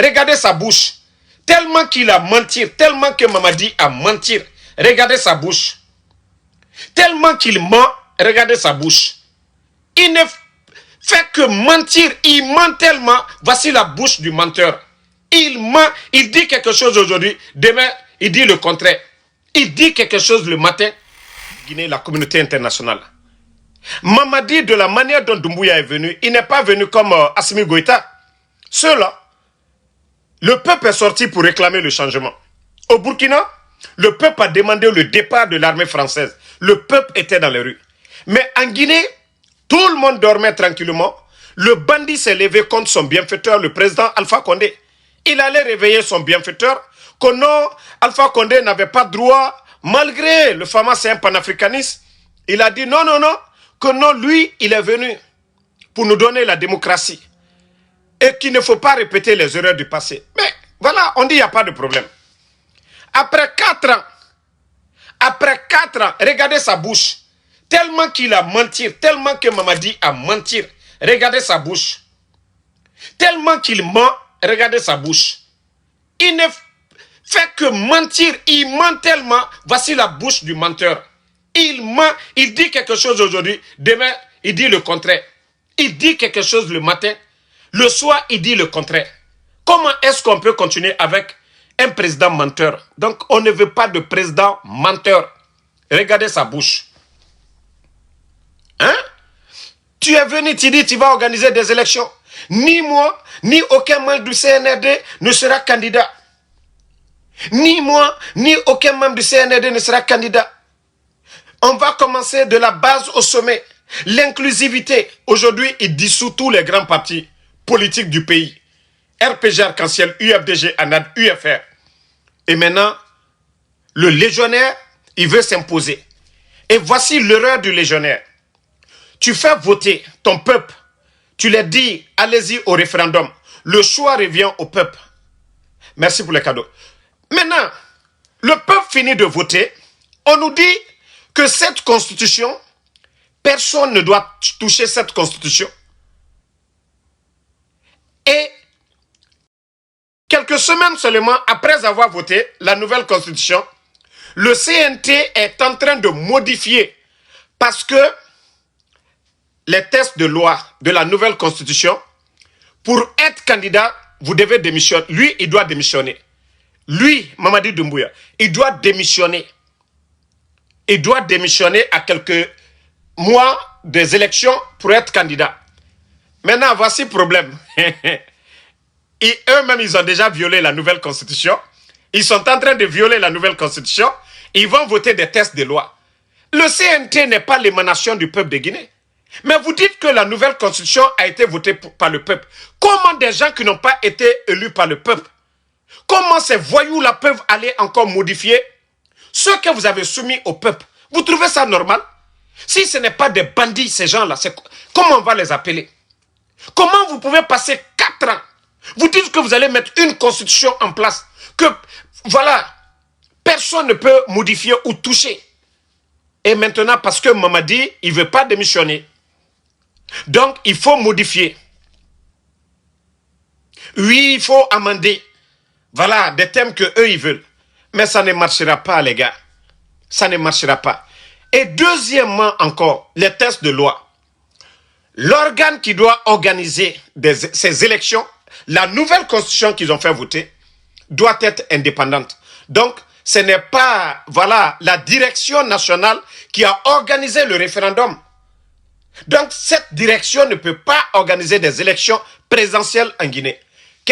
regardez sa bouche. Tellement qu'il a menti, tellement que Mamadi a menti. Regardez sa bouche. Tellement qu'il ment, regardez sa bouche. Il ne fait que mentir, il ment tellement. Voici la bouche du menteur. Il ment, il dit quelque chose aujourd'hui, demain, il dit le contraire. Il dit quelque chose le matin, Guinée, la communauté internationale. Mamadi, de la manière dont Doumbouya est venu, il n'est pas venu comme Assimi Goïta. Ceux-là, le peuple est sorti pour réclamer le changement. Au Burkina, le peuple a demandé le départ de l'armée française. Le peuple était dans les rues. Mais en Guinée, tout le monde dormait tranquillement. Le bandit s'est levé contre son bienfaiteur, le président Alpha Condé. Il allait réveiller son bienfaiteur, que non, Alpha Condé n'avait pas droit, malgré le fameux c'est un panafricaniste. Il a dit non, non, non, que non, lui, il est venu pour nous donner la démocratie. Et qu'il ne faut pas répéter les erreurs du passé. Mais voilà, on dit il n'y a pas de problème. Après 4 ans, regardez sa bouche. Tellement qu'il a menti, tellement que Mamadi a menti. Regardez sa bouche. Tellement qu'il ment, regardez sa bouche. Il ne fait que mentir, il ment tellement. Voici la bouche du menteur. Il ment, il dit quelque chose aujourd'hui, demain, il dit le contraire. Il dit quelque chose le matin, le soir, il dit le contraire. Comment est-ce qu'on peut continuer avec un président menteur? Donc, on ne veut pas de président menteur. Regardez sa bouche. Hein? Tu es venu, tu dis, tu vas organiser des élections. Ni moi, ni aucun membre du CNRD ne sera candidat. Ni moi, ni aucun membre du CNRD ne sera candidat. On va commencer de la base au sommet. L'inclusivité. Aujourd'hui, il dissout tous les grands partis politiques du pays. RPG Arc-en-Ciel, UFDG, ANAD, UFR. Et maintenant, le légionnaire, il veut s'imposer. Et voici l'erreur du légionnaire. Tu fais voter ton peuple. Tu leur dis, allez-y au référendum. Le choix revient au peuple. Merci pour les cadeaux. Maintenant, le peuple finit de voter. On nous dit que cette constitution, personne ne doit toucher cette constitution. Et quelques semaines seulement après avoir voté la nouvelle constitution, le CNT est en train de modifier parce que les tests de loi de la nouvelle constitution, pour être candidat, vous devez démissionner. Lui, il doit démissionner. Lui, Mamadi Doumbouya, il doit démissionner. Il doit démissionner à quelques mois des élections pour être candidat. Maintenant, voici le problème. Et eux-mêmes, ils ont déjà violé la nouvelle constitution. Ils sont en train de violer la nouvelle constitution. Ils vont voter des tests de loi. Le CNT n'est pas l'émanation du peuple de Guinée. Mais vous dites que la nouvelle constitution a été votée par le peuple. Comment des gens qui n'ont pas été élus par le peuple, comment ces voyous-là peuvent aller encore modifier ce que vous avez soumis au peuple? Vous trouvez ça normal? Si ce n'est pas des bandits, ces gens-là, comment on va les appeler? Comment vous pouvez passer 4 ans? Vous dites que vous allez mettre une constitution en place, que, voilà, personne ne peut modifier ou toucher. Et maintenant, parce que Mamadi, il ne veut pas démissionner. Donc, il faut modifier. Oui, il faut amender. Voilà, des thèmes que eux ils veulent. Mais ça ne marchera pas, les gars. Ça ne marchera pas. Et deuxièmement encore, les tests de loi. L'organe qui doit organiser ces élections, la nouvelle constitution qu'ils ont fait voter, doit être indépendante. Donc, ce n'est pas, voilà, la direction nationale qui a organisé le référendum. Donc, cette direction ne peut pas organiser des élections présidentielles en Guinée.